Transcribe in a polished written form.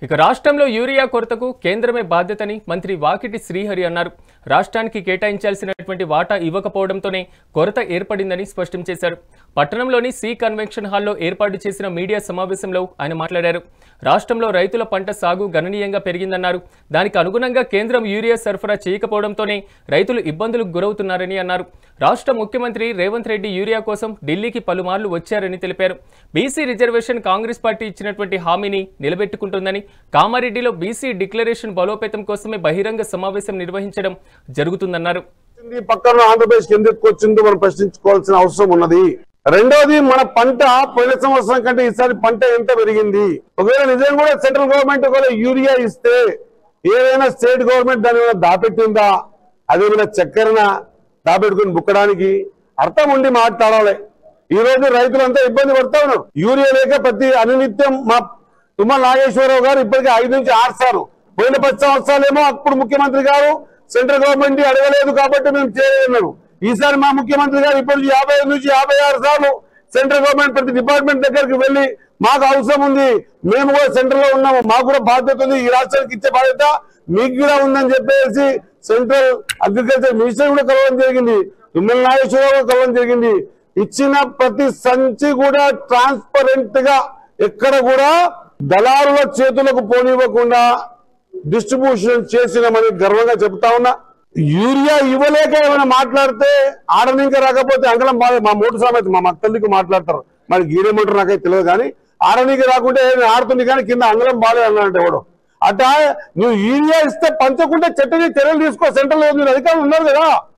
ఇక రాష్ట్రంలో యూరియా కొరతకు కేంద్రమే బాధ్యతని మంత్రి వాకిటి శ్రీహరి అన్నారు. రాష్ట్రానికి కేటాయించాల్సినటువంటి వాటా ఇవ్వకపోవడంతోనే కొరత ఏర్పడిందని స్పష్టం చేశారు. పట్టణంలోని సి కన్వెన్షన్ హాల్లో ఏర్పాటు చేసిన మీడియా సమావేశంలో ఆయన మాట్లాడారు. రాష్ట్రంలో రైతుల పంట సాగు గణనీయంగా పెరిగిందన్నారు. దానికి అనుగుణంగా కేంద్రం యూరియా సరఫరా చేయకపోవడంతోనే రైతులు ఇబ్బందులకు గురవుతున్నారని అన్నారు. రాష్ట్ర ముఖ్యమంత్రి రేవంత్ రెడ్డి యూరియా కోసం ఢిల్లీకి పలుమార్లు వచ్చారని తెలిపారు. బీసీ రిజర్వేషన్ కాంగ్రెస్ పార్టీ ఇచ్చినటువంటి హామీని నిలబెట్టుకుంటుందని, కామారెడ్డిలో బీసీ డిక్లరేషన్ బలోపేతం కోసమే బహిరంగ సమావేశం నిర్వహించడం జరుగుతుందన్నారు. పక్కన ఆంధ్రప్రదేశ్ ఎందుకు వచ్చిందో మనం ప్రశ్నించుకోవాల్సిన అవసరం ఉన్నది. రెండోది, మన పంట పోయిన సంవత్సరం కంటే ఈసారి పంట ఎంత పెరిగింది? ఒకవేళ నిజంగా కూడా సెంట్రల్ గవర్నమెంట్ ఒకవేళ యూరియా ఇస్తే ఏదైనా స్టేట్ గవర్నమెంట్ దాని మీద దాపెట్టిందా? అదేమైనా చక్కెరన దాపెట్టుకుని బుక్కడానికి అర్థం ఉండి మాట్లాడాలి. ఈ రోజు రైతులంతా ఇబ్బంది పడతా ఉన్నారు. యూరియా లేక ప్రతి అనునిత్యం మా తుమ్మల నాగేశ్వరరావు గారు ఇప్పటికే 5 నుంచి 6 సార్లు, పోయిన 10 సంవత్సరాలేమో అప్పుడు ముఖ్యమంత్రి గారు సెంట్రల్ గవర్నమెంట్ అడగలేదు కాబట్టి మేము చేయలేన్నారు. ఈసారి మా ముఖ్యమంత్రి గారు ఇప్పటికి 55 నుంచి 56 సార్లు సెంట్రల్ గవర్నమెంట్ ప్రతి డిపార్ట్మెంట్ దగ్గరికి వెళ్లి మాకు అవసరం ఉంది, మేము కూడా సెంట్రల్ లో ఉన్నాము, మాకు కూడా బాధ్యత ఉంది, ఈ రాష్ట్రానికి ఇచ్చే బాధ్యత మీకు కూడా ఉందని చెప్పేసి సెంట్రల్ అగ్రికల్చర్ మినిస్టర్ కూడా కలవడం జరిగింది, తుమ్మల నాగేశ్వరరావు కూడా కలవడం జరిగింది. ఇచ్చిన ప్రతి సంచి కూడా ట్రాన్స్పరెంట్ గా ఎక్కడ కూడా దళారుల చేతులకు పోనివ్వకుండా డిస్ట్రిబ్యూషన్ చేసినామని గర్వంగా చెప్తా ఉన్నా. యూరియా ఇవ్వలేక ఏమైనా మాట్లాడితే ఆడనింక రాకపోతే అంగళం బాధ. మా మూడు సామెత మా మత్తల్లికి మాట్లాడతారు, మరి గీరేమంటారు నాకైతే తెలియదు. కానీ ఆడనీకి రాకుంటే ఆడుతుంది కానీ కింద అంగళం బాధ అన్నాడంటే ఎవడు అట్టా. నువ్వు యూరియా ఇస్తే పంచకుంటే చట్టని చర్యలు తీసుకో, సెంట్రల్ అధికారులు ఉన్నారు కదా.